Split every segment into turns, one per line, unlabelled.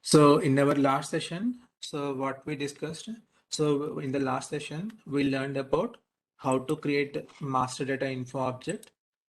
So in our last session, so what we discussed, so in the last session, we learned about how to create master data info object,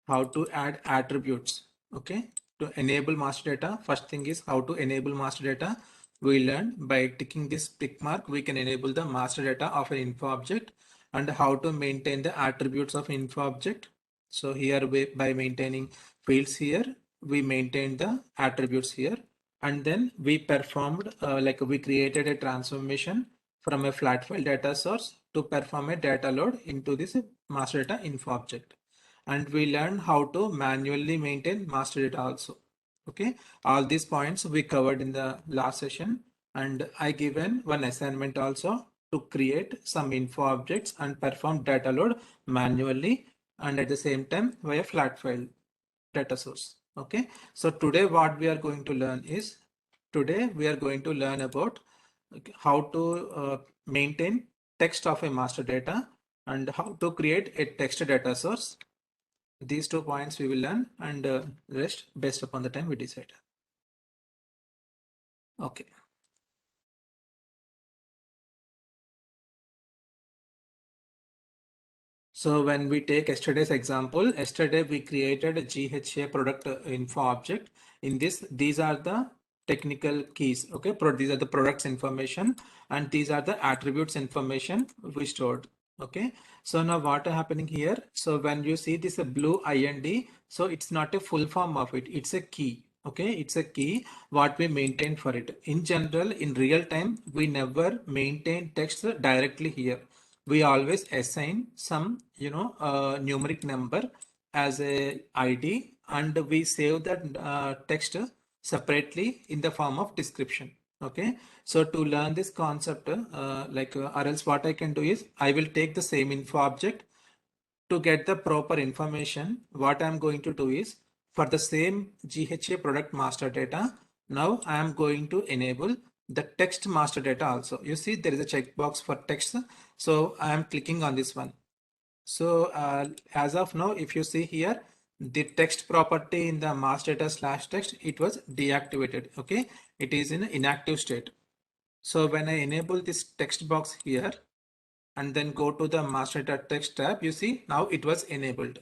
how to add attributes. Okay, to enable master data, first thing is how to enable master data. We learned by ticking this tick mark, we can enable the master data of an info object, and how to maintain the attributes of info object. So here by maintaining fields here, we maintain the attributes here. And then we performed like we created a transformation from a flat file data source to perform a data load into this master data info object. And we learned how to manually maintain master data also. Okay, all these points we covered in the last session, and I given one assignment also to create some info objects and perform data load manually and at the same time via flat file data source. Okay, so today what we are going to learn is, today we are going to learn about how to maintain text of a master data and how to create a text data source. These 2 points we will learn, and rest based upon the time we decide. Okay. So when we take yesterday's example, yesterday we created a GHA product info object. In this, these are the technical keys. Okay, these are the products information, and these are the attributes information we stored. Okay, so now what are happening here? So when you see this blue IND, so it's not a full form of it. It's a key. Okay, it's a key what we maintain for it. In general, in real time, we never maintain text directly here. We always assign some numeric number as a ID, and we save that text separately in the form of description. Okay, so to learn this concept or else what I can do is I will take the same info object. To get the proper information, what I'm going to do is, for the same GHA product master data, now I am going to enable the text master data also. You see there is a checkbox for text. So I am clicking on this one. So as of now, if you see here, the text property in the master data slash text, it was deactivated. Okay, it is in inactive state. So when I enable this text box here, and then go to the master data text tab, you see now it was enabled.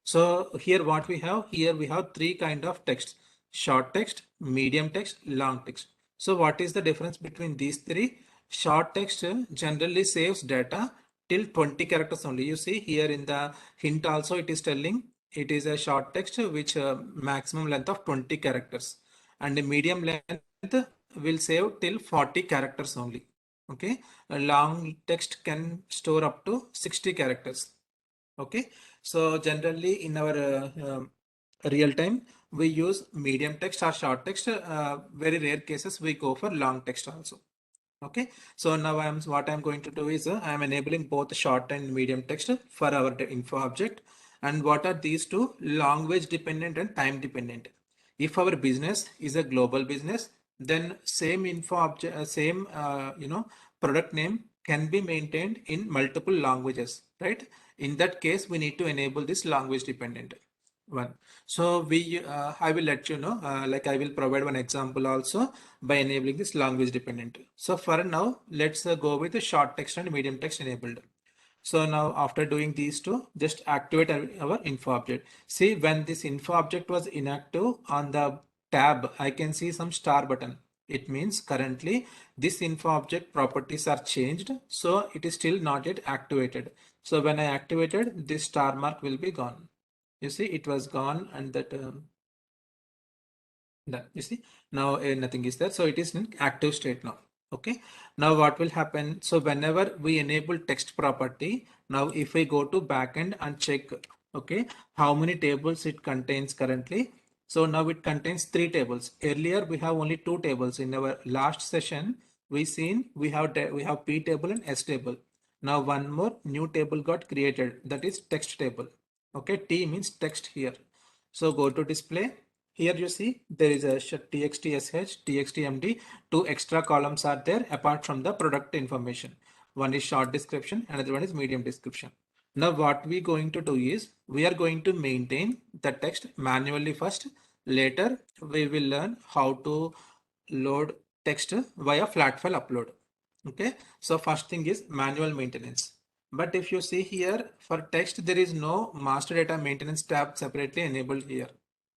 So here what we have, here we have 3 kind of text: short text, medium text, long text. So what is the difference between these 3? Short text generally saves data till 20 characters only. You see here in the hint also it is telling it is a short text which maximum length of 20 characters, and the medium length will save till 40 characters only. Okay, a long text can store up to 60 characters. Okay, so generally in our real time we use medium text or short text. Very rare cases we go for long text also. Okay, so now what I'm going to do is I'm enabling both short and medium text for our info object. And what are these two? Language dependent and time dependent. If our business is a global business, then same info object, same product name can be maintained in multiple languages, right? In that case, we need to enable this language dependent one. So I will let you know, like I will provide one example also by enabling this language dependent. So for now, let's go with the short text and medium text enabled. So now after doing these two, just activate our info object. See, when this info object was inactive, on the tab, I can see some star button. It means currently this info object properties are changed. So it is still not yet activated. So when I activated, this star mark will be gone. You see, it was gone, and that you see now nothing is there. So it is in active state now. Okay, now what will happen? So whenever we enable text property, now if we go to backend and check, okay, how many tables it contains currently. So now it contains 3 tables. Earlier we have only 2 tables. In our last session we have P table and S table. Now one more new table got created, that is text table. Okay, T means text here. So go to display. Here you see there is a txt sh, txt md. 2 extra columns are there apart from the product information. One is short description, another one is medium description. Now what we going to do is we are going to maintain the text manually first. Later we will learn how to load text via flat file upload. Okay, so first thing is manual maintenance. But if you see here for text, there is no master data maintenance tab separately enabled here.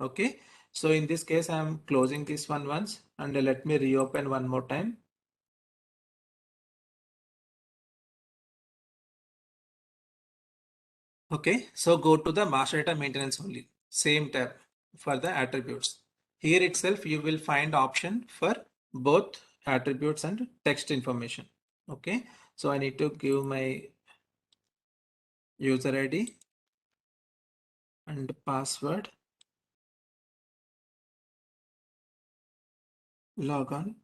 Okay, so in this case, I'm closing this one once and let me reopen one more time. Okay, so go to the master data maintenance only, same tab for the attributes. Here itself, you will find option for both attributes and text information. Okay, so I need to give my user ID and password, log on.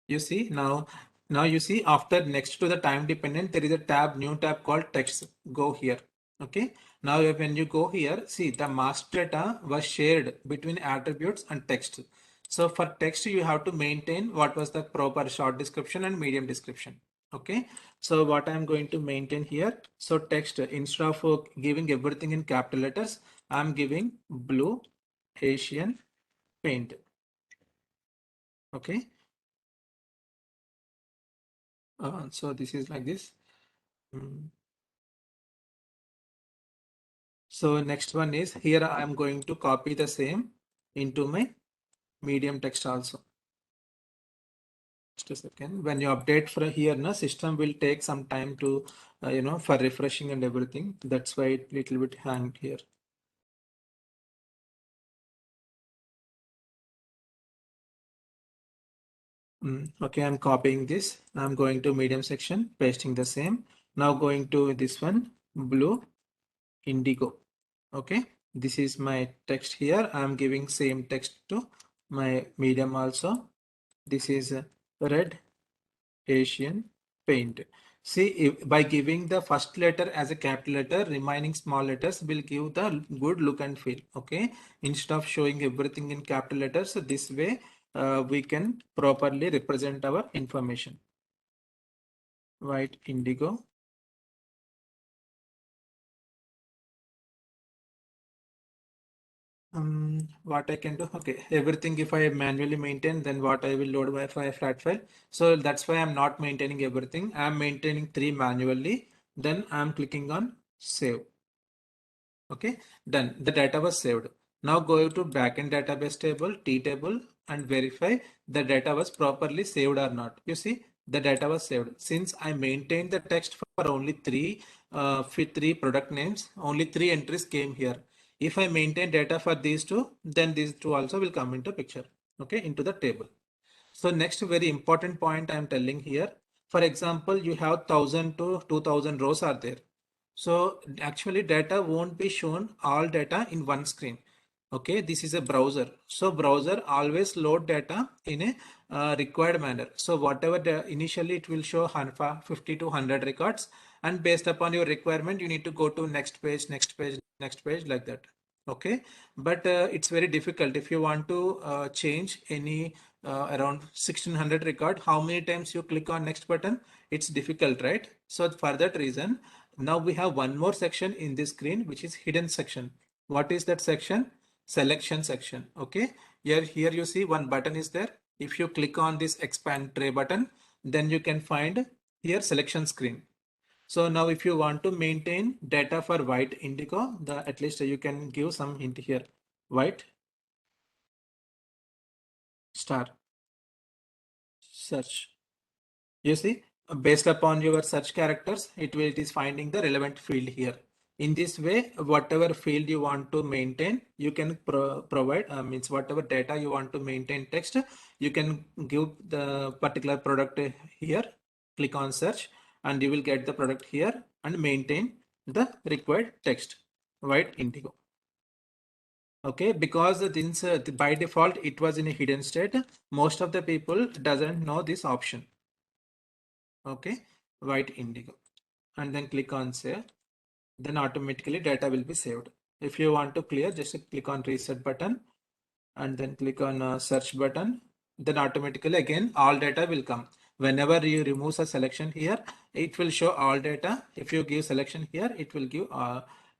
You see now you see after next to the time dependent, there is a tab, new tab called text. Go here. Okay. Now when you go here, see the master data was shared between attributes and text. So for text, you have to maintain what was the proper short description and medium description. Okay. So what I'm going to maintain here. So text, instead of giving everything in capital letters, I'm giving blue Asian paint. Okay. So this is like this. Mm. So next one is here I am going to copy the same into my medium text also. Just a second. When you update for here, na system will take some time to for refreshing and everything. That's why it little bit hanged here. Okay, I'm copying this. I'm going to medium section, pasting the same. Now going to this one, blue indigo. Okay, this is my text here. I'm giving same text to my medium also. This is red Asian paint. See, if, by giving the first letter as a capital letter, remaining small letters will give the good look and feel. Okay, instead of showing everything in capital letters, so this way we can properly represent our information. White indigo. What I can do, okay, everything if I manually maintain, then what I will load by flat file. So that's why I'm not maintaining everything. I'm maintaining 3 manually. Then I'm clicking on save. Okay, done. The data was saved. Now go to backend database table, T table, and verify the data was properly saved or not. You see, the data was saved. Since I maintained the text for only three product names, only 3 entries came here. If I maintain data for these two, then these two also will come into picture. Okay, into the table. So next very important point I am telling here. For example, you have 1000 to 2000 rows are there. So actually data won't be shown all data in one screen. Okay, this is a browser. So browser always load data in a required manner. So whatever initially it will show 50 to 100 records, and based upon your requirement, you need to go to next page, next page, next page like that. Okay, but it's very difficult if you want to change any around 1600 record. How many times you click on next button? It's difficult, right? So for that reason, now we have one more section in this screen, which is hidden section. What is that section? Selection section. Okay, here you see one button is there. If you click on this expand tray button, then you can find here selection screen. So now if you want to maintain data for white indigo, at least you can give some hint here. White star search. You see, based upon your search characters, it is finding the relevant field here. In this way, whatever field you want to maintain, you can provide, means whatever data you want to maintain text, you can give the particular product here, click on search, and you will get the product here and maintain the required text, white indigo. Okay, because since by default it was in a hidden state, most of the people doesn't know this option. Okay, white indigo, and then click on save. Then automatically data will be saved. If you want to clear, just click on reset button and then click on search button. Then automatically again all data will come. Whenever you remove a selection here, it will show all data. If you give selection here, it will give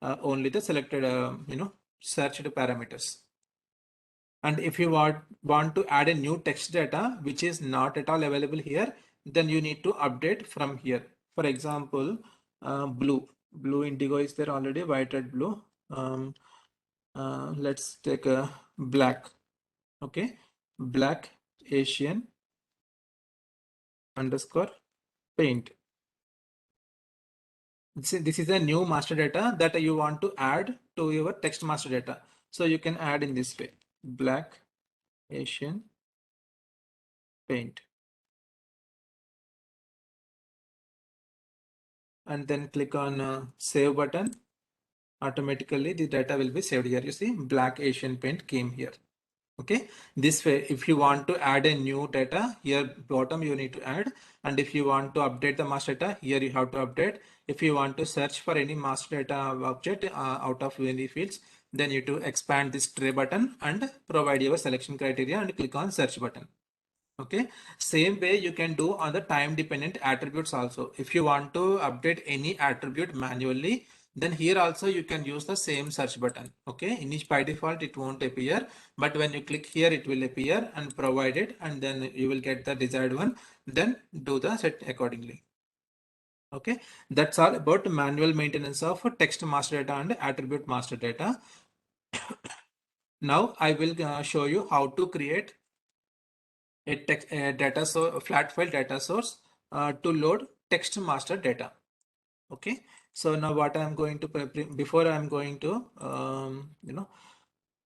only the selected searched parameters. And if you want to add a new text data, which is not at all available here, then you need to update from here. For example, blue indigo is there already, white, red, blue. Let's take a black. Okay, black Asian underscore paint. This is a new master data that you want to add to your text master data. So you can add in this way, black Asian paint, and then click on save button. Automatically the data will be saved here. You see black Asian paint came here. Okay, this way if you want to add a new data, here bottom you need to add, and if you want to update the master data, here you have to update. If you want to search for any master data object out of any fields, then you to expand this tray button and provide your selection criteria and click on search button. Okay, same way you can do on the time dependent attributes also. If you want to update any attribute manually, then here also you can use the same search button. Okay, in each by default it won't appear, but when you click here it will appear and provide it, and then you will get the desired one. Then do the set accordingly. Okay, that's all about manual maintenance of text master data and attribute master data. Now I will show you how to create a data source, flat file data source to load text master data. Okay, so now what I'm going to before I'm going to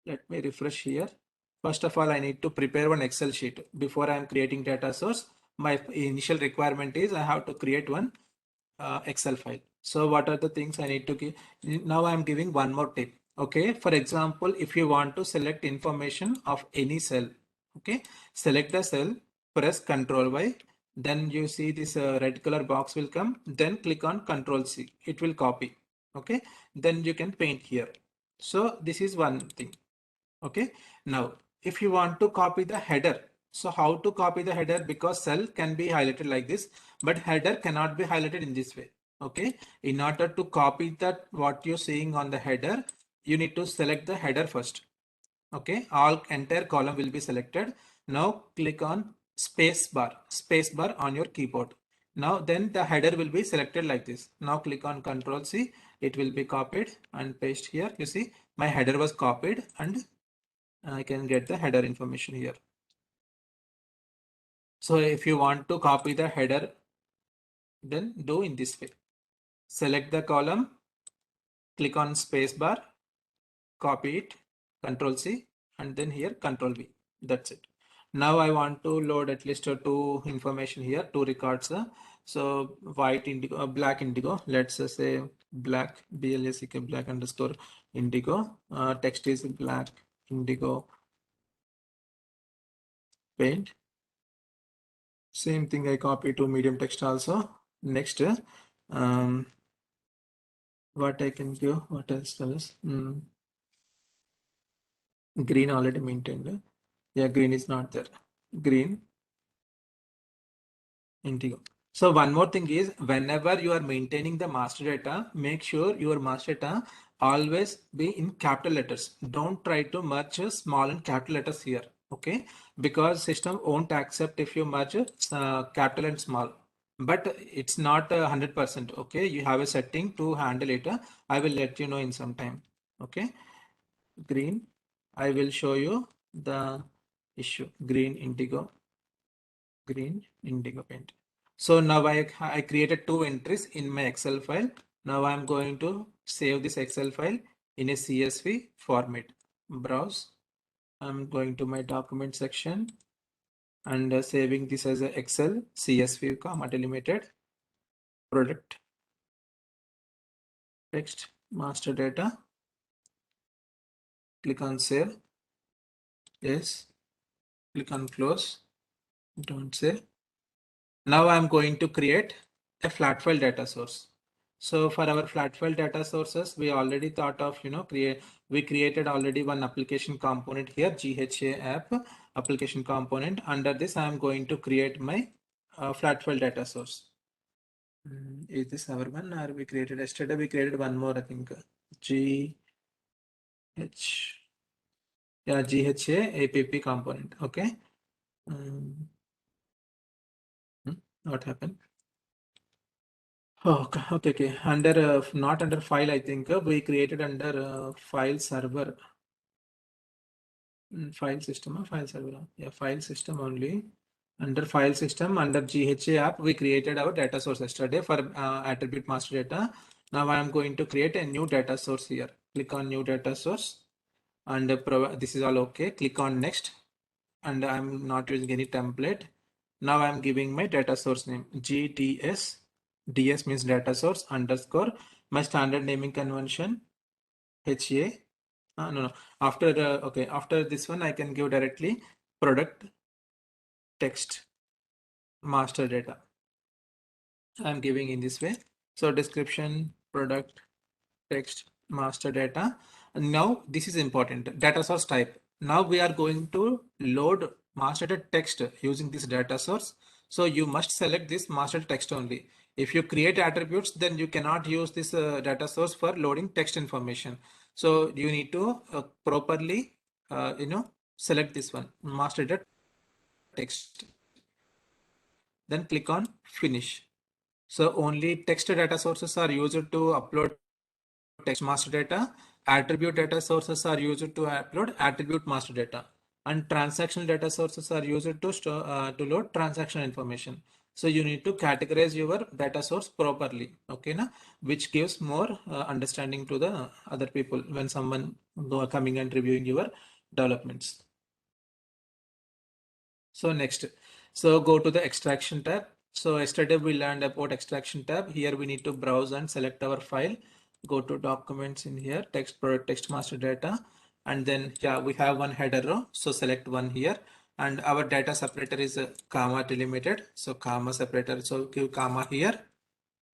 let me refresh here. First of all, I need to prepare one Excel sheet before I'm creating data source. My initial requirement is I have to create one Excel file. So what are the things I need to give? Now I'm giving one more tip. Okay, for example, if you want to select information of any cell, okay, select the cell, press Ctrl Y, then you see this red color box will come, then click on Ctrl C, it will copy. Okay, then you can paint here. So this is one thing. Okay, now if you want to copy the header, so how to copy the header? Because cell can be highlighted like this, but header cannot be highlighted in this way. Okay, in order to copy that what you're seeing on the header, you need to select the header first. Okay, all entire column will be selected. Now click on space bar on your keyboard. Now then the header will be selected like this. Now click on Ctrl C, it will be copied and paste here. You see my header was copied and I can get the header information here. So if you want to copy the header, then do in this way. Select the column, click on spacebar, copy it, Control C, and then here Control V. That's it. Now I want to load at least two information here, two records. So white indigo, black indigo. Let's say black BLACK black underscore indigo. Text is black indigo paint. Same thing I copy to medium text also. Next, what I can do, what else is green already maintained. Yeah, green is not there. Green, indigo. So one more thing is whenever you are maintaining the master data, make sure your master data always be in capital letters. Don't try to merge small and capital letters here. Okay, because system won't accept if you merge capital and small. But it's not 100%. Okay, you have a setting to handle it. I will let you know in some time. Okay, green. I will show you the issue. Green indigo, green indigo paint. So now I created two entries in my Excel file. Now I'm going to save this Excel file in a CSV format. Browse. I'm going to my document section and saving this as a Excel CSV comma delimited product text master data. Click on save. Yes. Click on close. Don't save. Now I'm going to create a flat file data source. So for our flat file data sources, we already thought of, we created already one application component here, GHA app application component. Under this, I'm going to create my flat file data source. Is this our one or we created yesterday? We created one more, I think, GH. Yeah, GHA app component. Okay. What happened? Oh, okay. Under not under file, I think we created under file server. File system or file server? Yeah, file system only. Under file system, under GHA app, we created our data source yesterday for attribute master data. Now I am going to create a new data source here. Click on new data source, and this is all okay. Click on next, and I'm not using any template. Now I'm giving my data source name GDS. DS means data source underscore my standard naming convention HA. No. After okay, after this one, I can give directly product text master data. I'm giving in this way. So description product text master data. And now this is important. Data source type. Now we are going to load master data text using this data source. So you must select this master text only. If you create attributes, then you cannot use this data source for loading text information. So you need to properly, select this one master data text. Then click on finish. So only text data sources are used to upload text master data. Attribute data sources are used to upload attribute master data, and transactional data sources are used to store to load transaction information. So you need to categorize your data source properly, okay, na? Which gives more understanding to the other people when someone coming and reviewing your developments. So next, so go to the extraction tab. So yesterday we learned about extraction tab. Here we need to browse and select our file. Go to documents in here, text product text master data, and then yeah, we have one header row. So select one here, and our data separator is a comma delimited. So comma separator. So give comma here,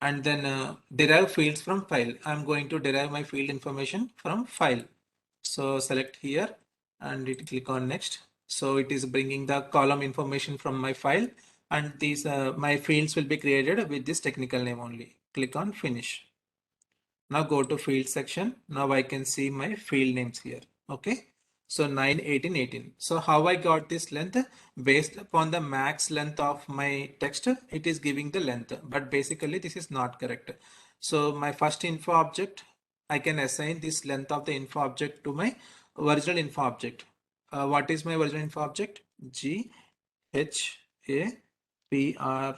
and then derive fields from file. I'm going to derive my field information from file. So select here and click on next. So it is bringing the column information from my file, and these my fields will be created with this technical name only. Click on finish. Now go to field section. Now I can see my field names here. Okay. So 9, 18, 18. So how I got this length? Based upon the max length of my text, it is giving the length, but basically this is not correct. So my first info object, I can assign this length of the info object to my original info object. What is my original info object? G H A P R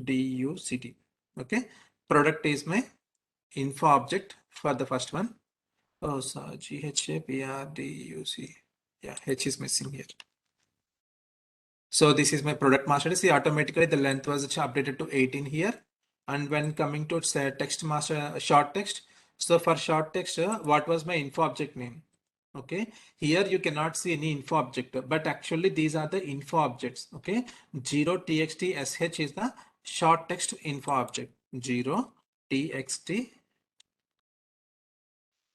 D U C T. Okay. Product is my info object for the first one. Oh, so GHAPRDUC. Yeah, H is missing here. So this is my product master. See, automatically the length was updated to 18 here. And when coming to text master short text, so for short text, what was my info object name? Okay, here you cannot see any info object, but actually these are the info objects. Okay, 0txt sh is the short text info object. 0txt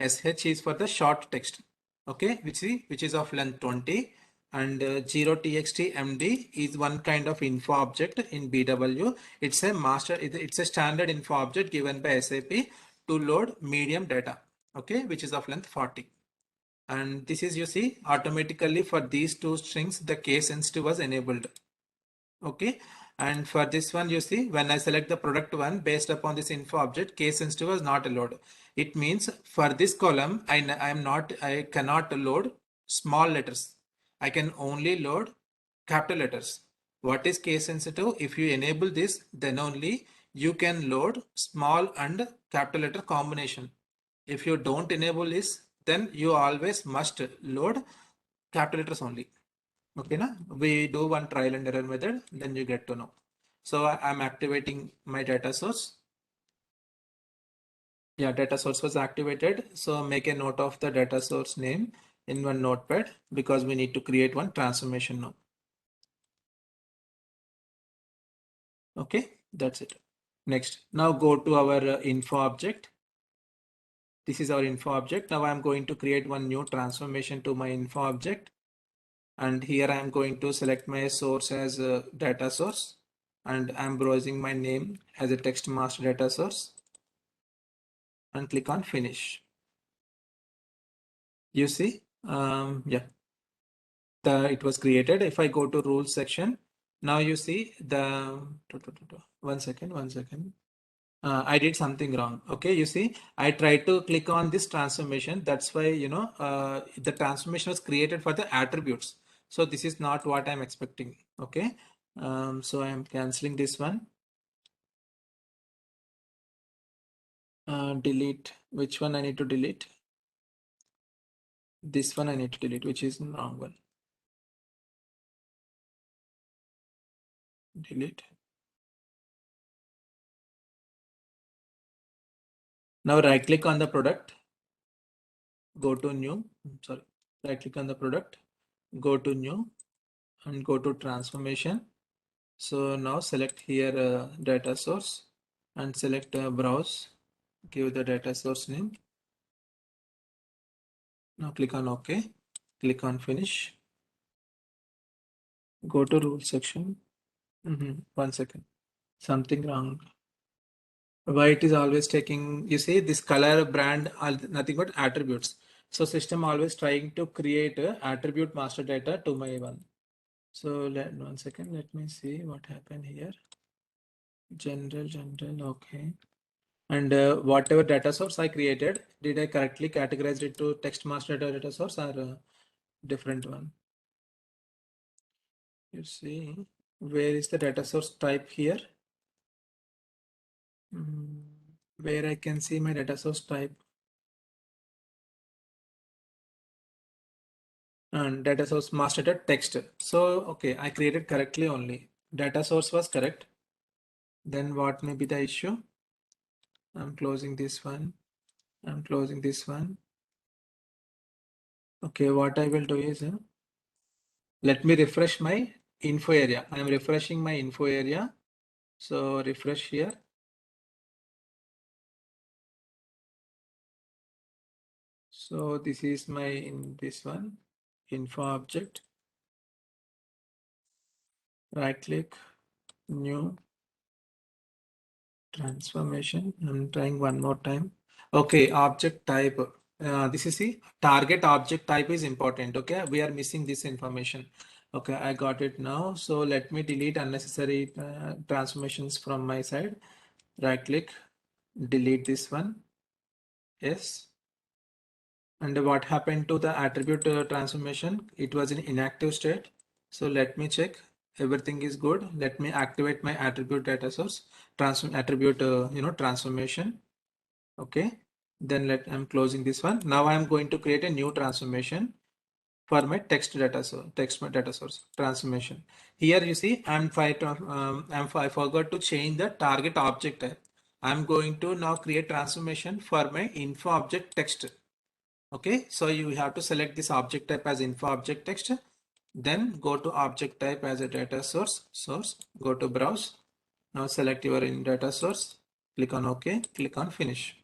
sh is for the short text, okay, which is of length 20, and 0txt md is one kind of info object in BW. It's a master, it's a standard info object given by SAP to load medium data, okay, which is of length 40. And this is, you see, automatically for these two strings the case sensitive was enabled. Okay, and for this one, you see, when I select the product one based upon this info object, case sensitive was not allowed. It means for this column, I cannot load small letters. I can only load capital letters. What is case sensitive? If you enable this, then only you can load small and capital letter combination. If you don't enable this, then you always must load capital letters only. Okay, na? We do one trial and error method, then you get to know. So I'm activating my data source. Yeah, data source was activated. So make a note of the data source name in one notepad because we need to create one transformation now. Okay, that's it. Next, now go to our info object. This is our info object. Now I'm going to create one new transformation to my info object. And here I am going to select my source as a data source, and I'm browsing my name as a text master data source, and click on finish. You see, yeah, it was created. If I go to rules section, now you see the, one second. I did something wrong. Okay, you see, I tried to click on this transformation. That's why, the transformation was created for the attributes. So this is not what I'm expecting. Okay, so I'm canceling this one. Delete. Which one I need to delete? This one I need to delete, which is the wrong one. Delete. Now right click on the product, go to new, sorry, right click on the product, go to new and go to transformation. So now select here data source and select browse, give the data source name. Now click on OK, click on finish, go to rule section. 1 second, something wrong. Why it is always taking, you see this color brand are nothing but attributes. So system always trying to create a attribute master data to my one. So 1 second, let me see what happened here. General, okay. And whatever data source I created, did I correctly categorize it to text master data source or a different one? You see, where is the data source type here? Where I can see my data source type. And data source master data text. So, okay, I created correctly only. Data source was correct. Then what may be the issue? I'm closing this one. I'm closing this one. Okay, what I will do is, let me refresh my info area. I am refreshing my info area. So refresh here. So this is my in this one, info object. Right click, new transformation. I'm trying one more time. Okay, object type. This is the target object type is important. Okay, we are missing this information. Okay, I got it now. So let me delete unnecessary transformations from my side. Right click, delete this one. Yes. And what happened to the attribute transformation? It was in inactive state. So let me check. Everything is good. Let me activate my attribute data source, attribute, transformation. Okay. Then I'm closing this one. Now I'm going to create a new transformation for my text data source, transformation. Here you see, I forgot to change the target object type. I'm going to now create transformation for my info object text. Okay, so you have to select this object type as info object text, then go to object type as a data source, go to browse. Now select your in data source, click on OK, click on finish.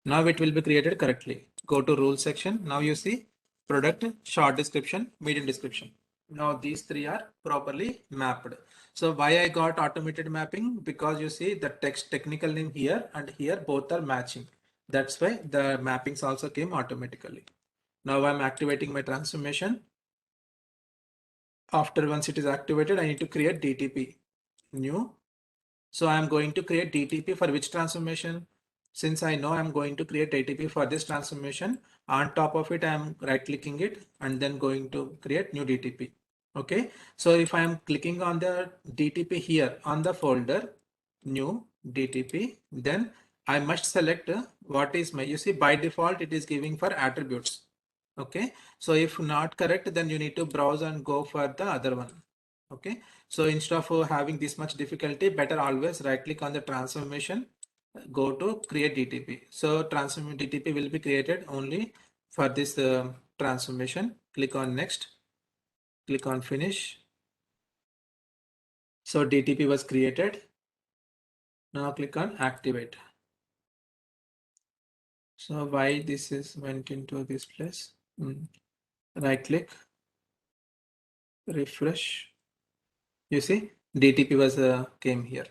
Now it will be created correctly. Go to rule section. Now you see product, short description, medium description. Now these three are properly mapped. So why I got automated mapping? Because you see the text technical name here and here both are matching. That's why the mappings also came automatically. Now I'm activating my transformation. After once it is activated, I need to create DTP new. So I'm going to create DTP for which transformation? Since I know I'm going to create DTP for this transformation, on top of it, I'm right clicking it and then going to create new DTP. Okay. So if I'm clicking on the DTP here on the folder, new DTP, then I must select what is my, you see by default, it is giving for attributes. Okay. So if not correct, then you need to browse and go for the other one. Okay. So instead of having this much difficulty, better always right click on the transformation, go to create DTP. So transform DTP will be created only for this transformation. Click on next, click on finish. So DTP was created. Now click on activate. So why this is went into this place? Right click, refresh. You see DTP was came here.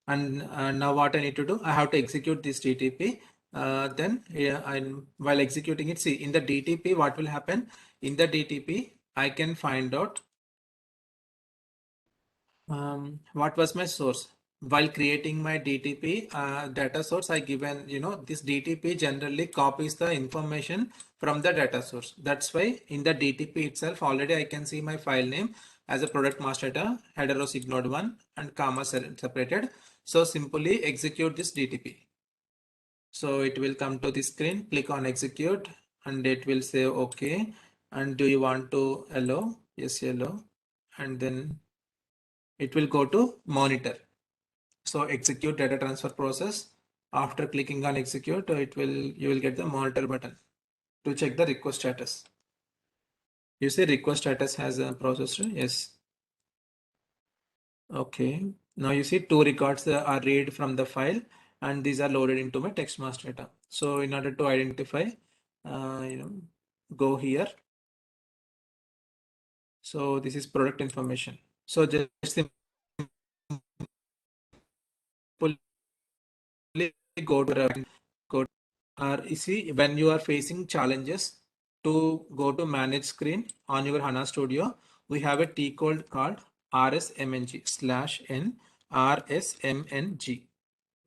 And now what I need to do, I have to execute this DTP. Then while executing it, see in the DTP, what will happen in the DTP, I can find out what was my source. While creating my DTP data source, I given, this DTP generally copies the information from the data source. That's why in the DTP itself, already I can see my file name as a product master data, header rows ignored one and comma separated. So simply execute this DTP. So it will come to the screen, click on execute and it will say, okay. And do you want to allow? Yes, allow. And then it will go to monitor. So execute data transfer process. After clicking on execute, you will get the monitor button to check the request status. You see request status has a processor. Yes. Okay. Now you see two records are read from the file and these are loaded into my text master data. So in order to identify, go here. So this is product information. So just simply go to go you see when you are facing challenges to go to manage screen on your HANA Studio, we have a T code called rsmng/n rsmng.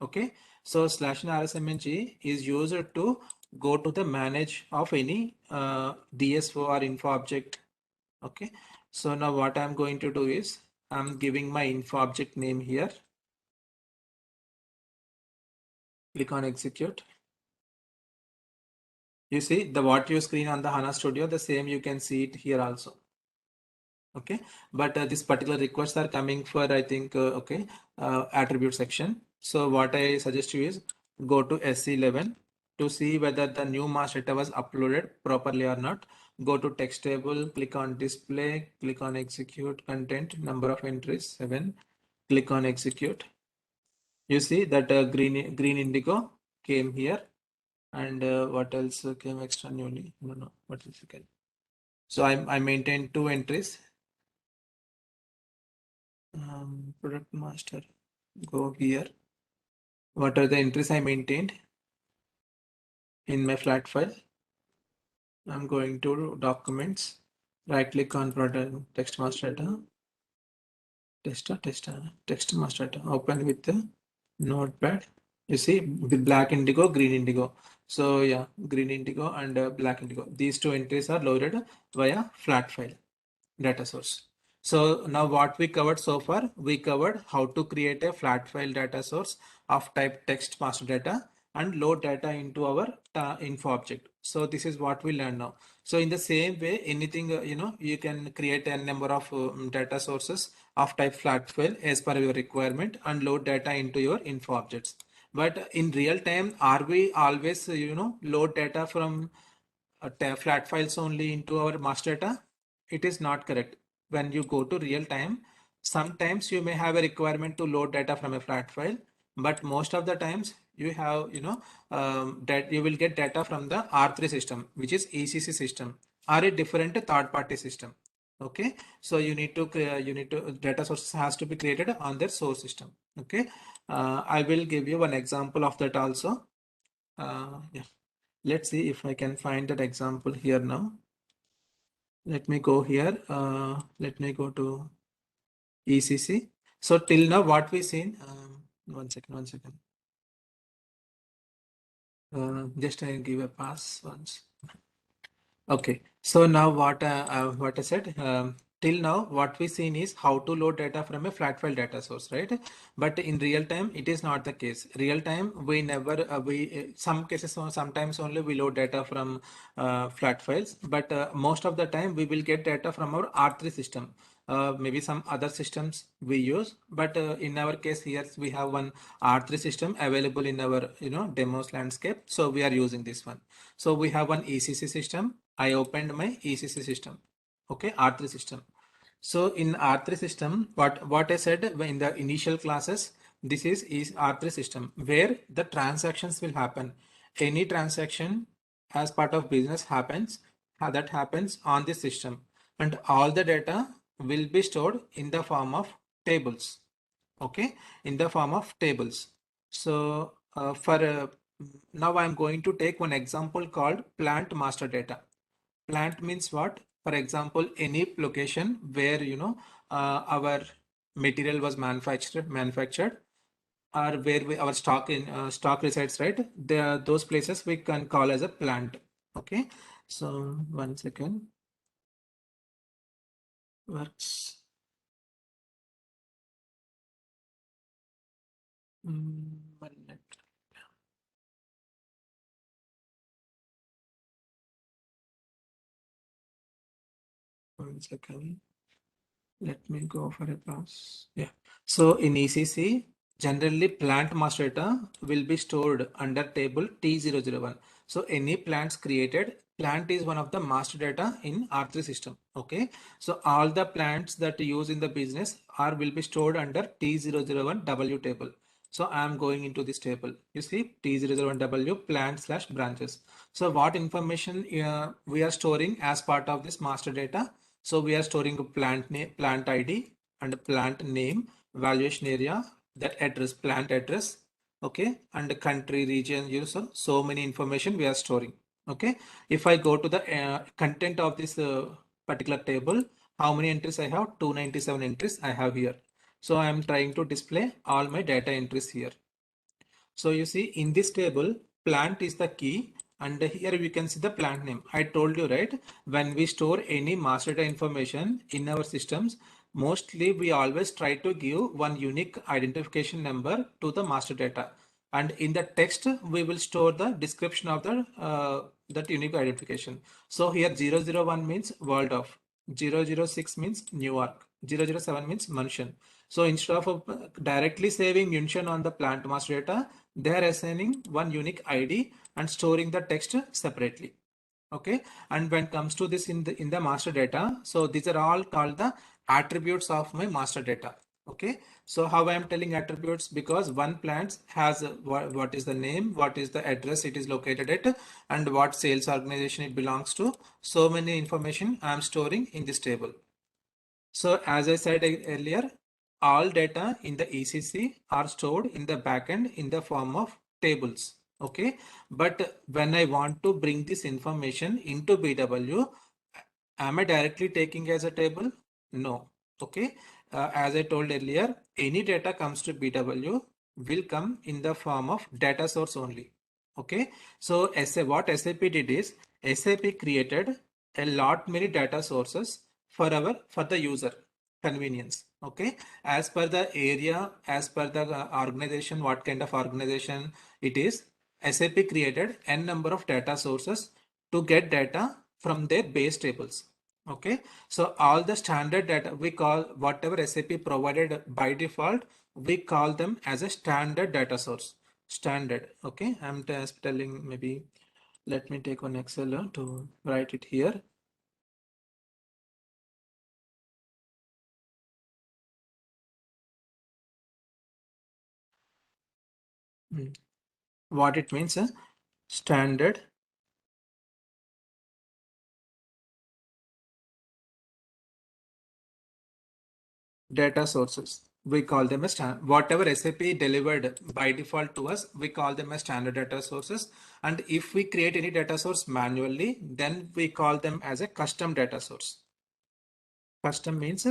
Okay, so /n rsmng is used to go to the manage of any DSO or info object. Okay, so now what I'm going to do is I'm giving my info object name here. Click on execute. You see the what you screen on the HANA Studio, the same you can see it here also. Okay, but this particular requests are coming for, I think, attribute section. So what I suggest you is go to SC11 to see whether the new master data was uploaded properly or not. Go to text table, click on display, click on execute content, number of entries 7, click on execute. You see that green indigo came here. And what else came extra newly? No, what is it? So I maintained two entries. Product master, go here. What are the entries I maintained in my flat file? I'm going to documents, right click on product text master data, text master data, open with the notepad. You see with black indigo, green indigo. So yeah, green indigo and black indigo. These two entries are loaded via flat file data source. So now what we covered so far, we covered how to create a flat file data source of type text master data and load data into our info object. So this is what we learn now. So in the same way, anything, you can create a number of data sources of type flat file as per your requirement and load data into your info objects. But in real time, are we always, load data from flat files only into our master data? It is not correct. When you go to real time, sometimes you may have a requirement to load data from a flat file, but most of the times you have, that you will get data from the R3 system, which is ECC system, or a different third party system. Okay, so you need to data sources has to be created on their source system. Okay, I will give you one example of that also. Yeah. Let's see if I can find that example here now. Let me go here. Let me go to ECC. So till now what we seen, one second. Just I give a pass once. Okay, so now what I said, till now what we seen is how to load data from a flat file data source, right? But in real time it is not the case. Real time we never some cases sometimes only we load data from flat files, but most of the time we will get data from our R3 system. Maybe some other systems we use, but in our case here we have one R3 system available in our demos landscape, so we are using this one. So we have one ECC system. I opened my ECC system. Okay, R3 system. So in R3 system, what I said in the initial classes, this is R3 system where the transactions will happen. Any transaction as part of business happens, that happens on this system, and all the data will be stored in the form of tables. Okay, in the form of tables. So for now I'm going to take one example called plant master data. Plant means what? For example, any location where our material was manufactured, or where our stock resides, right? Those places we can call as a plant. Okay, so one second, works. 1 minute. One second. Let me go for a pass. Yeah. So in ECC, generally plant master data will be stored under table T001. So any plants created, plant is one of the master data in R3 system. Okay. So all the plants that you use in the business are will be stored under T001 W table. So I am going into this table. You see T001 W plant slash branches. So what information we are storing as part of this master data? So we are storing a plant name, plant ID, and a plant name, valuation area, that address, plant address, okay, and the country, region, user. So many information we are storing. Okay. If I go to the content of this particular table, how many entries I have? 297 entries I have here. So I am trying to display all my data entries here. So you see in this table, plant is the key, and here we can see the plant name. I told you, right? When we store any master data information in our systems, mostly we always try to give one unique identification number to the master data. And in the text, we will store the description of the that unique identification. So here 001 means world of, 006 means Newark, 007 means Manshan. So instead of directly saving München on the plant master data, they are assigning one unique ID and storing the text separately. Okay. And when it comes to this in the master data, so these are all called the attributes of my master data. Okay. So how I am telling attributes, because one plant has what is the name, what is the address it is located at, and what sales organization it belongs to. So many information I am storing in this table. So as I said earlier, all data in the ECC are stored in the backend in the form of tables. Okay. But when I want to bring this information into BW, am I directly taking as a table? No. Okay. As I told earlier, any data comes to BW will come in the form of data source only. Okay. So what SAP did is SAP created a lot many data sources for the user convenience. Okay. As per the area, as per the organization, what kind of organization it is, SAP created n number of data sources to get data from their base tables. Okay. So all the standard data we call, whatever SAP provided by default, we call them as a standard data source. Standard. Okay. I'm just telling, maybe let me take one Excel to write it here. What it means, standard data sources. We call them as whatever SAP delivered by default to us, we call them as standard data sources. And if we create any data source manually, then we call them as a custom data source. Custom means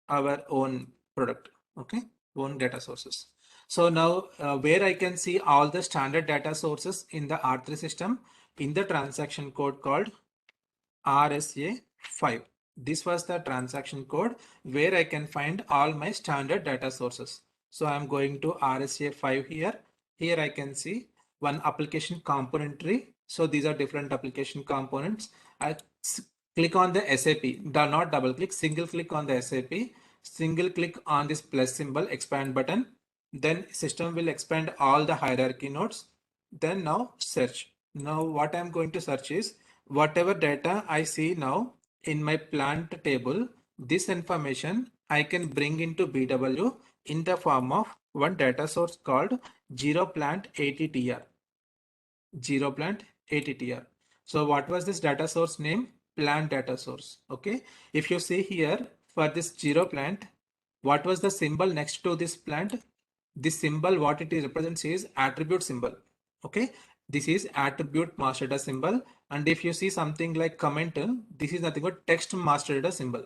our own product. Okay, own data sources. So now where I can see all the standard data sources in the R3 system in the transaction code called RSA5. This was the transaction code where I can find all my standard data sources. So I'm going to RSA5 here. Here I can see one application component tree. So these are different application components. I click on the SAP, do not double click, single click on the SAP, single click on this plus symbol, expand button. Then system will expand all the hierarchy nodes. Then now search. Now what I'm going to search is whatever data I see now in my plant table, this information I can bring into BW in the form of one data source called 0 plant ATTR. 0 plant ATTR. So what was this data source name? Plant data source. Okay. If you see here for this 0 plant, what was the symbol next to this plant? This symbol, what it represents is attribute symbol. Okay. This is attribute master data symbol. And if you see something like comment, this is nothing but text master data symbol.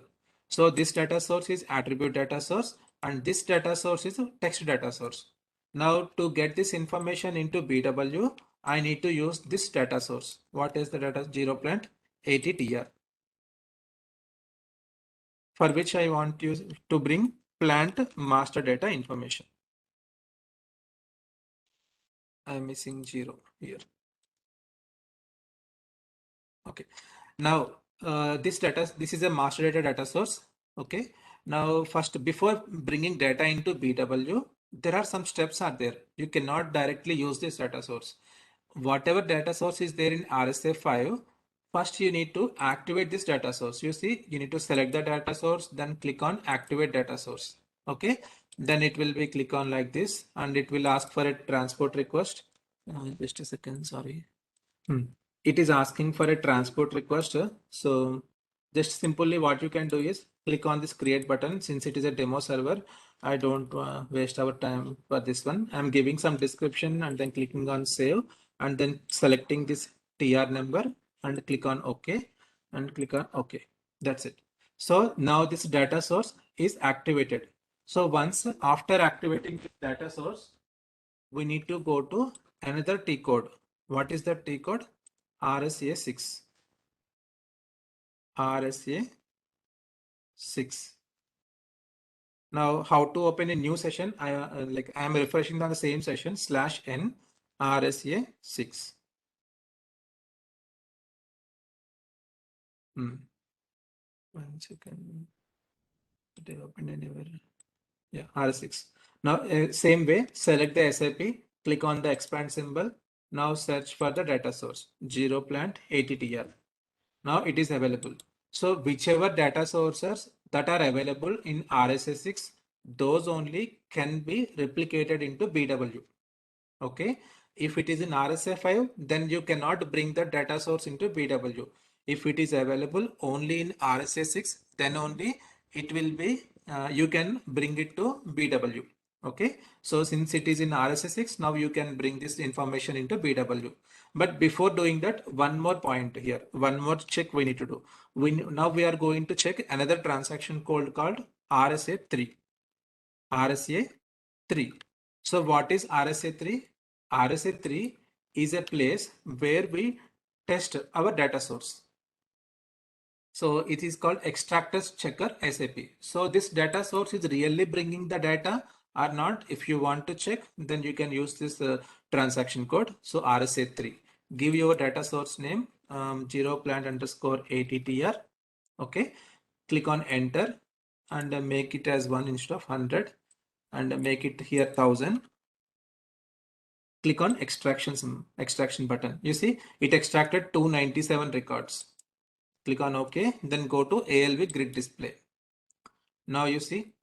So this data source is attribute data source and this data source is a text data source. Now to get this information into BW, I need to use this data source. What is the data? 0.80 TR, for which I want to bring plant master data information. I'm missing 0 here. Okay. Now this is a master data source. Okay. Now first, before bringing data into BW, there are some steps are there. You cannot directly use this data source. Whatever data source is there in RSA5, first you need to activate this data source. You see, you need to select the data source, then click on activate data source. Okay. Then it will be click on like this and it will ask for a transport request. Just a second, sorry. It is asking for a transport request. So just simply what you can do is click on this create button. Since it is a demo server, I don't waste our time for this one. I'm giving some description and then clicking on save and then selecting this TR number and click on OK and click on OK. That's it. So now this data source is activated. So once after activating the data source, we need to go to another T code. What is the T code? RSA 6. RSA 6. Now, how to open a new session? I am refreshing on the same session /n RSA 6. One second. Did I open anywhere? Yeah, R6. Now, same way, select the SAP, click on the expand symbol. Now search for the data source 0.80TR. Now it is available. So whichever data sources that are available in RSA6, those only can be replicated into BW. Okay. If it is in RSA5, then you cannot bring the data source into BW. If it is available only in RSA6, then only it will be, you can bring it to BW. Okay. So since it is in RSA6, now you can bring this information into BW. But before doing that, one more point here, one more check we need to do. Now we are going to check another transaction code called RSA3. RSA3. So what is RSA3? RSA3 is a place where we test our data source. So it is called extractors checker SAP. So this data source is really bringing the data or not. If you want to check, then you can use this transaction code. So RSA3. Give your data source name 0._80TR. Okay. Click on enter and make it as 1 instead of 100 and make it here 1000. Click on extraction button. You see it extracted 297 records. Click on OK, then go to ALV grid display. Now you see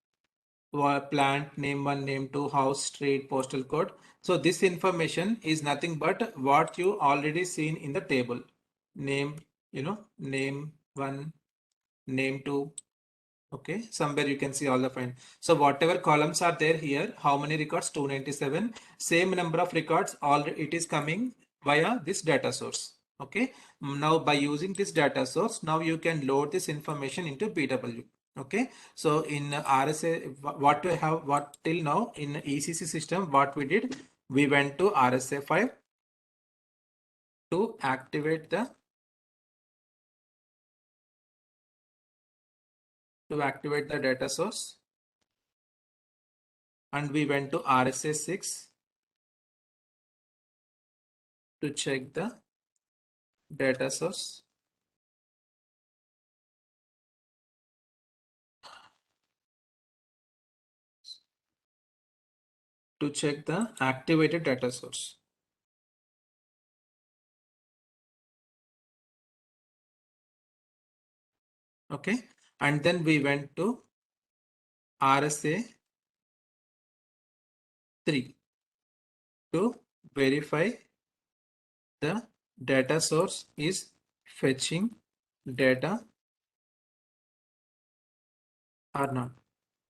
plant name 1, name 2, house, street, postal code. So this information is nothing but what you already seen in the table. Name, name 1, name 2. Okay, somewhere you can see all the fine. So whatever columns are there here, how many records? 297. Same number of records, all it is coming via this data source. Okay, now by using this data source, now you can load this information into BW. Okay, so in RSA, what till now in ECC system, what we did, we went to RSA5 to activate the data source, and we went to RSA6 to check the data source. To check the activated data source. Okay, and then we went to RSA 3 to verify the data source is fetching data or not.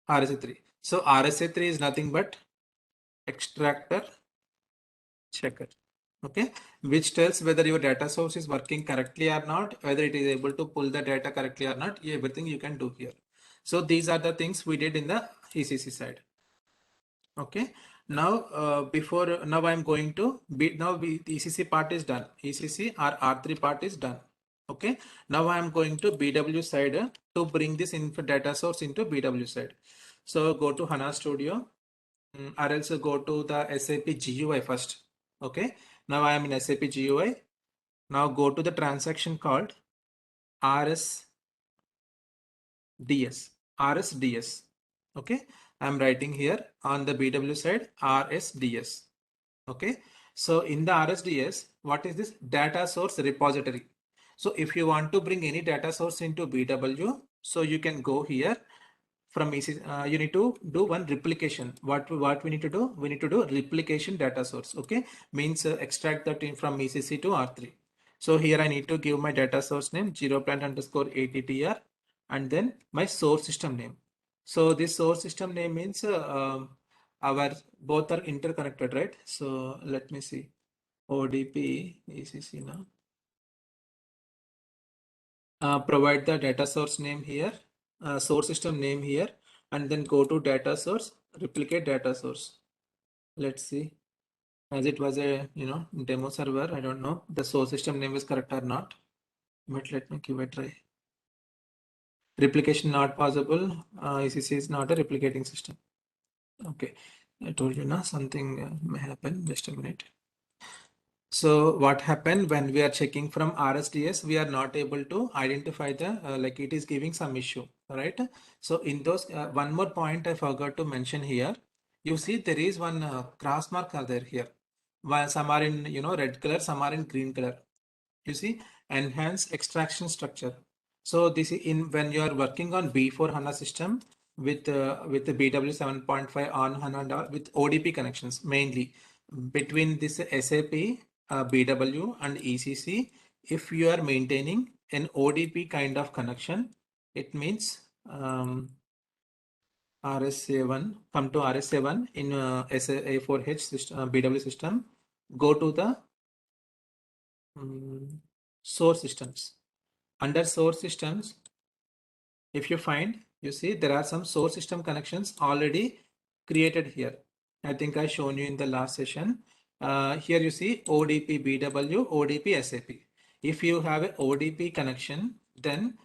RSA 3. So RSA 3 is nothing but extractor checker. okay, which tells whether your data source is working correctly or not, whether it is able to pull the data correctly or not. Everything you can do here. So these are the things we did in the ECC side. Okay, now now I'm going to be the ECC part is done. ECC or R3 part is done. Okay, now I'm going to BW side to bring this info data source into BW side. So go to HANA Studio, or else go to the SAP GUI first. Okay, now I am in SAP GUI. Now go to the transaction called RSDS. RSDS. Okay, I'm writing here on the BW side RSDS. Okay, so in the RSDS, what is this? Data source repository. So if you want to bring any data source into BW, so you can go here from ECC. You need to do one replication. What we need to do? We need to do replication data source. Okay, means extract that in from ECC to R3. So here I need to give my data source name 0._attr and then my source system name. So this source system name means our both are interconnected, right? So let me see. ODP ECC now. Provide the data source name here, source system name here, and then go to data source, replicate data source. Let's see, as it was a demo server, I don't know the source system name is correct or not, but let me give it a try. Replication not possible. ECC is not a replicating system. Okay, I told you now something may happen. Just a minute. So what happened when we are checking from RSDS, we are not able to identify the like it is giving some issue, right? So in those one more point I forgot to mention here. You see there is one cross mark are there here. While some are in red color, some are in green color. You see, enhance extraction structure. So this is in when you are working on B4 HANA system with the BW 7.5 on HANA and all, with ODP connections mainly between this SAP BW and ECC. If you are maintaining an ODP kind of connection, it means RSA1, come to RSA1 in SA4H system, BW system, go to the source systems. Under source systems, if you find, you see there are some source system connections already created here. I think I shown you in the last session. Here you see ODP BW, ODP SAP. If you have a ODP connection, then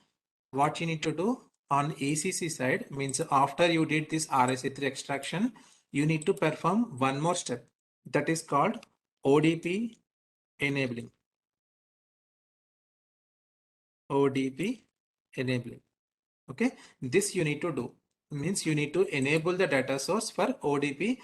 what you need to do on ECC side means after you did this RSA3 extraction, you need to perform one more step that is called ODP enabling. ODP enabling. Okay, this you need to do, means you need to enable the data source for ODP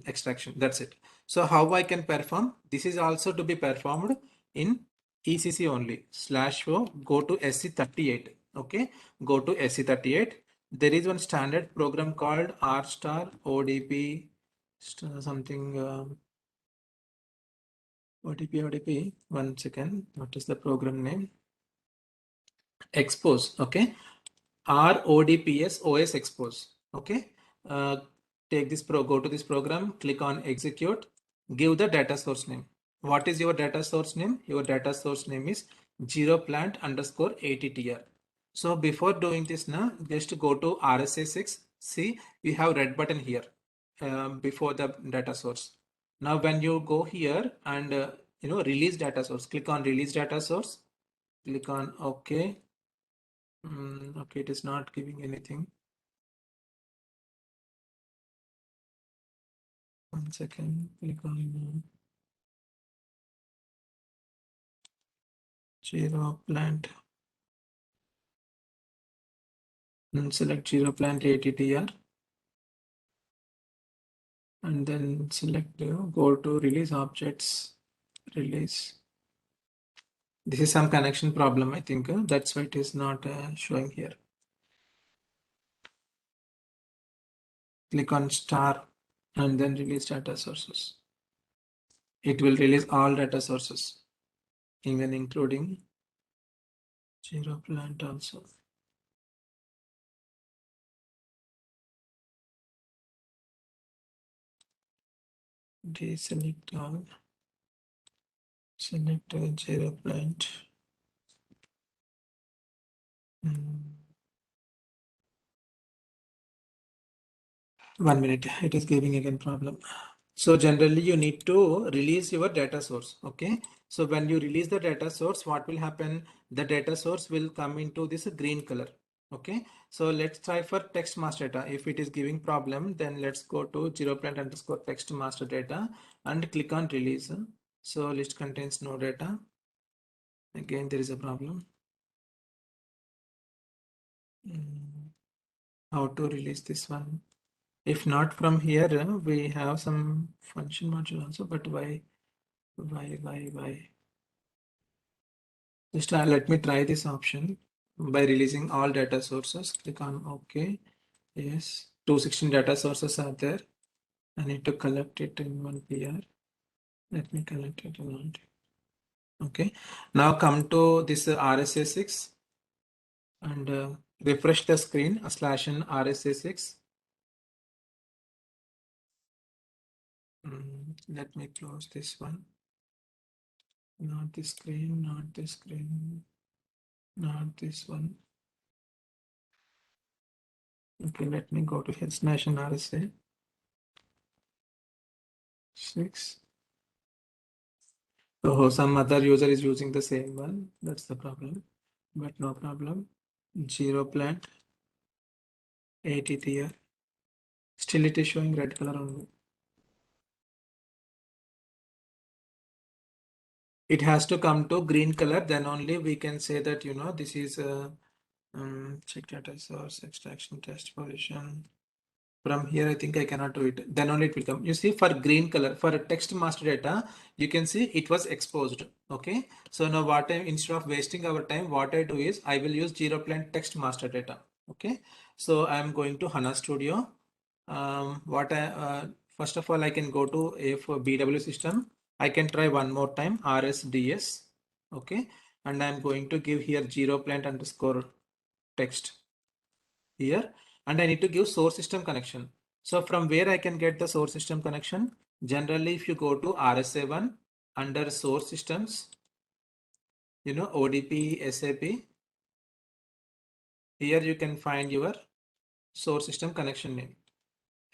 extraction. That's it. So how I can perform this is also to be performed in ECC only. /o, go to SC38. Okay, go to SC38. There is one standard program called R star ODP something ODP. One second, what is the program name? Expose. Okay, RODPS OS expose. Okay, take this go to this program, click on execute, give the data source name. What is your data source name? Your data source name is 0._attr. So before doing this now, just go to RSA6. See, we have red button here before the data source. Now when you go here and release data source, click on release data source, click on OK. Okay, it is not giving anything. One second, click on Jira plant and select Jira plant ATTR and then select go to release objects, release. This is some connection problem, I think. That's why it is not showing here. Click on star and then release data sources. It will release all data sources, even including Jira plant also. Deselect all. Select 0 plant. 1 minute. It is giving again problem. So generally you need to release your data source. Okay. So when you release the data source, what will happen? The data source will come into this green color. Okay. So let's try for text master data. If it is giving problem, then let's go to 0 underscore text master data and click on release. So list contains no data. Again, there is a problem. How to release this one? If not from here, we have some function module also, but why? Just let me try this option by releasing all data sources. Click on OK. Yes, 216 data sources are there. I need to collect it in one PR. Let me collect it in one. Okay. Now come to this RSA6 and refresh the screen /n RSA6. Let me close this one. Not this screen, not this screen, not this one. Okay, let me go to /n RSA 6. So some other user is using the same one. That's the problem, but no problem. 0 plant, 80th year. Still it is showing red color only. It has to come to green color, then only we can say that, you know, this is a check data source, extraction test position. From here, I think I cannot do it. Then only it will come. You see, for green color, for a text master data, you can see it was exposed. Okay. So now what I, instead of wasting our time, what I do is I will use 0 plant text master data. Okay. So I'm going to HANA Studio. First of all, I can go to a for BW system. I can try one more time RSDS. Okay. And I'm going to give here 0 plant underscore text here, and I need to give source system connection. So from where I can get the source system connection? Generally, if you go to RSA1 under source systems, you know, ODP, SAP, here you can find your source system connection name,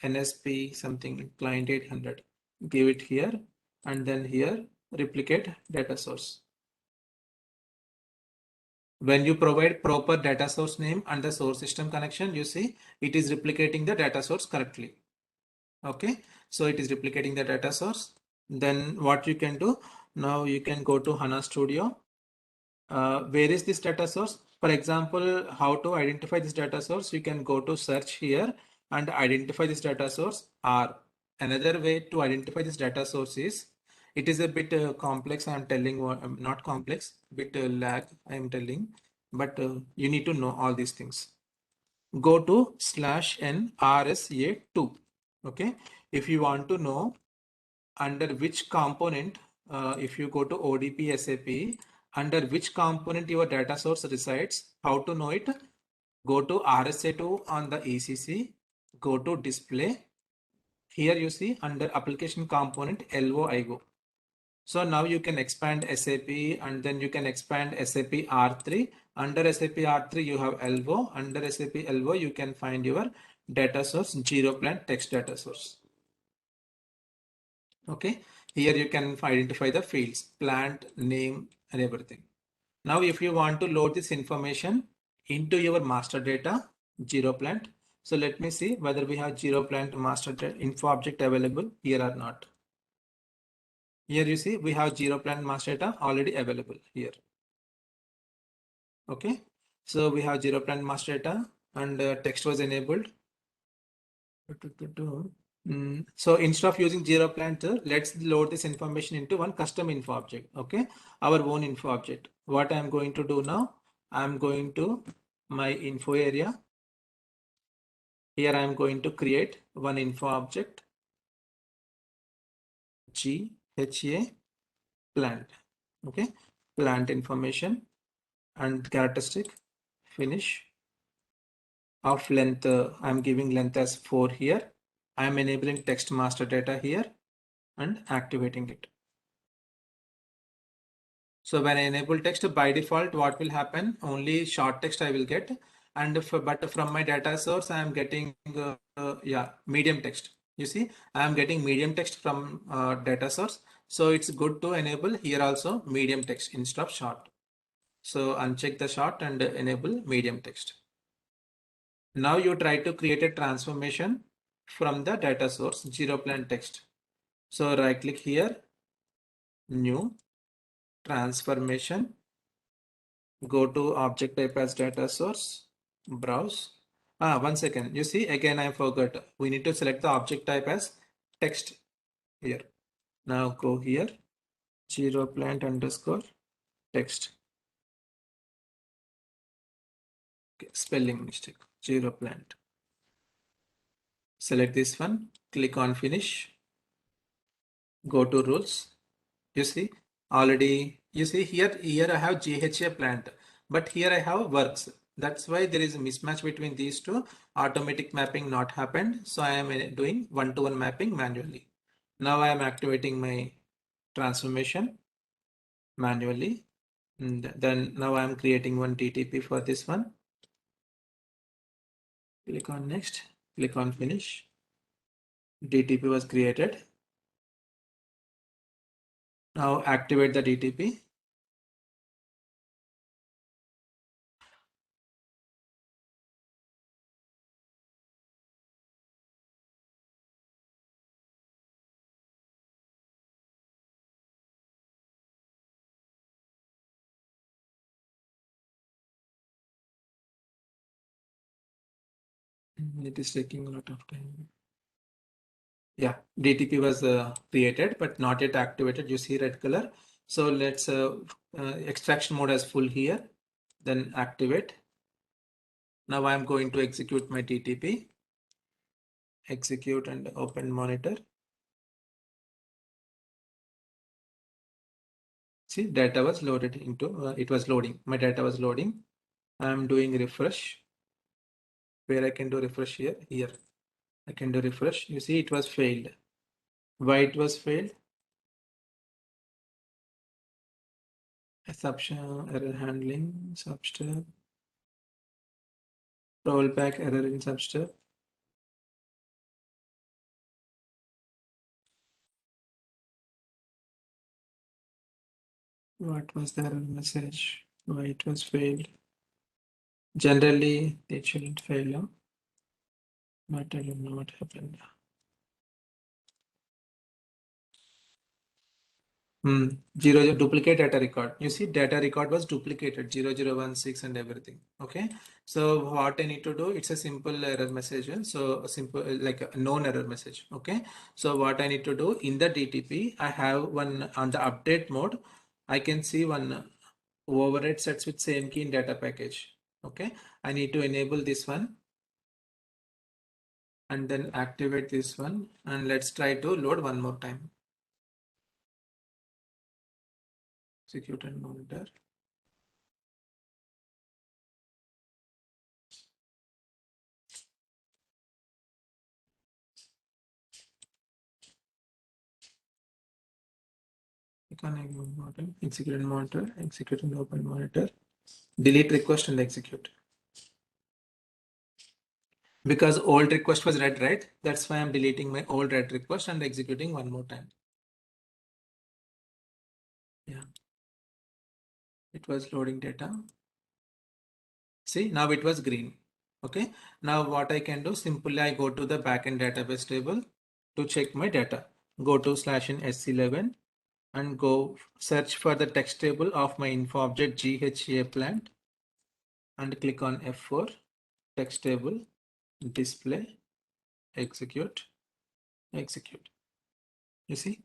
NSP something client 800. Give it here, and then here replicate data source. When you provide proper data source name and the source system connection, you see it is replicating the data source correctly. Okay, so it is replicating the data source. Then what you can do now, you can go to HANA Studio. Where is this data source? For example, how to identify this data source? You can go to search here and identify this data source. Or another way to identify this data source is, it is a bit complex. I am telling, not complex, bit lag I am telling, but you need to know all these things. Go to /n RSA2. Okay, if you want to know under which component, if you go to ODP SAP, under which component your data source resides, how to know it? Go to RSA2 on the ECC, go to display. Here you see under application component LOIGO. So now you can expand SAP, and then you can expand SAP R3. Under SAP R3, you have LO. Under SAP LO, you can find your data source, 0 plant text data source. Okay, here you can identify the fields, plant name and everything. Now, if you want to load this information into your master data, 0 plant. So let me see whether we have 0 plant master info object available here or not. Here you see we have 0 plant master data already available here. Okay, so we have 0 plant master data and text was enabled. So instead of using 0 plant, let's load this information into one custom info object. Okay, our own info object. What I'm going to do now, I'm going to my info area. Here I'm going to create one info object, GHA plant. Okay, plant information and characteristic finish of length. I'm giving length as 4 here. I'm enabling text master data here. and activating it. So when I enable text, by default, what will happen? Only short text I will get. And but from my data source, I am getting medium text. You see, I am getting medium text from data source. So it's good to enable here also medium text instead of short. So uncheck the short and enable medium text. Now you try to create a transformation from the data source zero plan text. So right click here, new transformation, go to object type as data source, browse. 1 second. You see, again, I forgot. We need to select the object type as text here. Now go here, zero plant underscore text. Okay, spelling mistake, zero plant. Select this one, click on finish, go to rules. You see, already, you see here I have GHA plant, but here I have works. That's why there is a mismatch between these two. Automatic mapping not happened. So I am doing one-to-one mapping manually. Now I am activating my transformation manually. And then now I am creating one TTP for this one. Click on next, click on finish. DTP was created. Now activate the DTP. It is taking a lot of time. Yeah, DTP was created, but not yet activated. You see red color. So let's extraction mode as full here, then activate. Now I'm going to execute my TTP. Execute and open monitor. See, data was loaded into, it was loading. My data was loading. I'm doing refresh. Where I can do refresh here? Here. I can do refresh. You see, it was failed. Why it was failed? Assumption, error handling, substep, rollback error in substep. What was the error message? Why it was failed? Generally, it shouldn't fail, no? But I don't know what happened. Zero duplicate data record. You see, data record was duplicated 0016 and everything. Okay. So what I need to do, it's a simple error message. So a simple like a known error message. Okay. So what I need to do in the DTP, I have one on the update mode. I can see one override sets with same key in data package. Okay. I need to enable this one and then activate this one. And let's try to load one more time. Execute and monitor. Execute and monitor, execute and open monitor, delete request and execute. Because old request was read, right? That's why I'm deleting my old read request and executing one more time. Yeah, it was loading data. See, now it was green. Okay, now what I can do, simply I go to the backend database table to check my data. Go to /in S11 and go search for the text table of my info object GHA plant and click on F4 text table, display, execute. You see,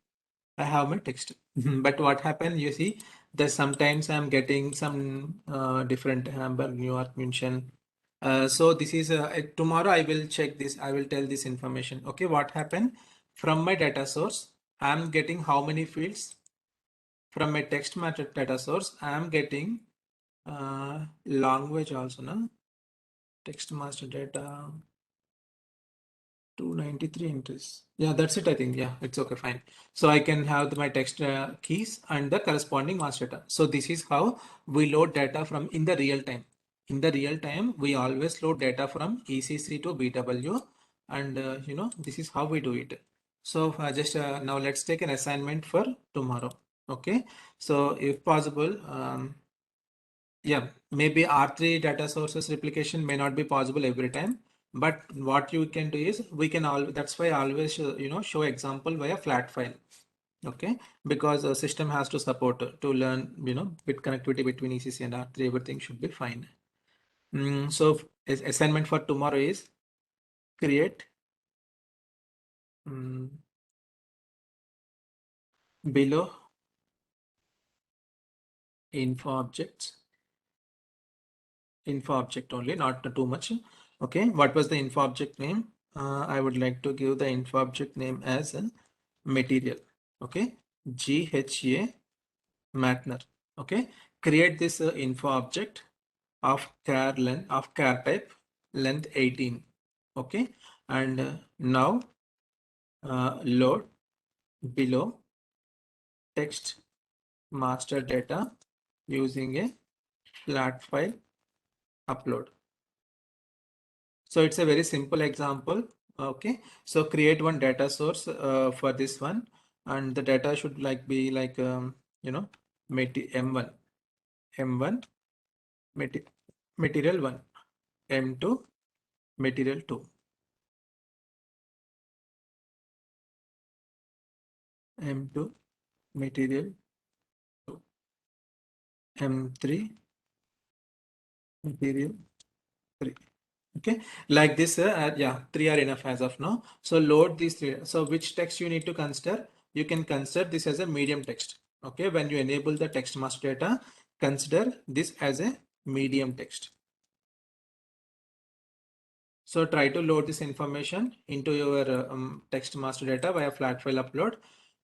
I have my text. But what happened, you see, that sometimes I'm getting some different Hamburg, New York, München. So this is tomorrow I will check this. I will tell this information. Okay, what happened from my data source? I'm getting how many fields from my text matter data source? I'm getting language also, no? Text master data, 293 entries. Yeah, that's it. I think. Yeah, it's okay. Fine. So I can have my text keys and the corresponding master data. So this is how we load data from in the real time. In the real time, we always load data from ECC to BW, and this is how we do it. So just now let's take an assignment for tomorrow. Okay. So if possible, yeah, maybe R3 data sources replication may not be possible every time, but what you can do is we can all, that's why I always show example via flat file. Okay, because the system has to support to learn bit connectivity between ECC and R3, everything should be fine. So assignment for tomorrow is create below info object only, not too much. Okay, what was the info object name? I would like to give the info object name as a material. Okay, GHA Matner. Okay, create this info object of char type length 18. Okay, and now load below text master data using a flat file upload. So it's a very simple example. Okay, so create one data source for this one, and the data should be like M1 M1 material 1, M2 material 2, M2 material 2, M3 material 3. Okay, like this. Yeah, 3 are enough as of now. So load these 3. So which text you need to consider? You can consider this as a medium text. Okay, when you enable the text master data, consider this as a medium text. So try to load this information into your text master data via flat file upload.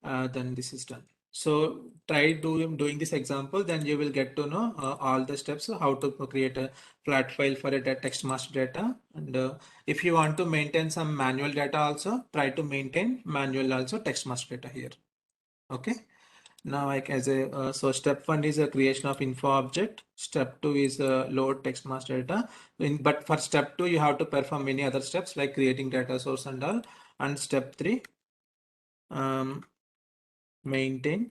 Then this is done. So try doing this example, then you will get to know all the steps how to create a flat file for a text master data. And if you want to maintain some manual data also, try to maintain manual also text master data here. Okay. Now, like so step 1 is a creation of info object. Step 2 is load text master data. But for step 2, you have to perform many other steps like creating data source and all. And step 3, maintain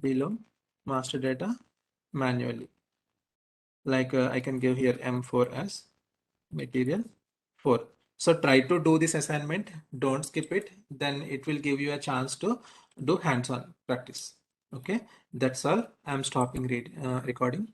below master data manually. Like I can give here M4 as material 4. So try to do this assignment. Don't skip it. Then it will give you a chance to do hands-on practice. Okay, that's all. I'm stopping recording.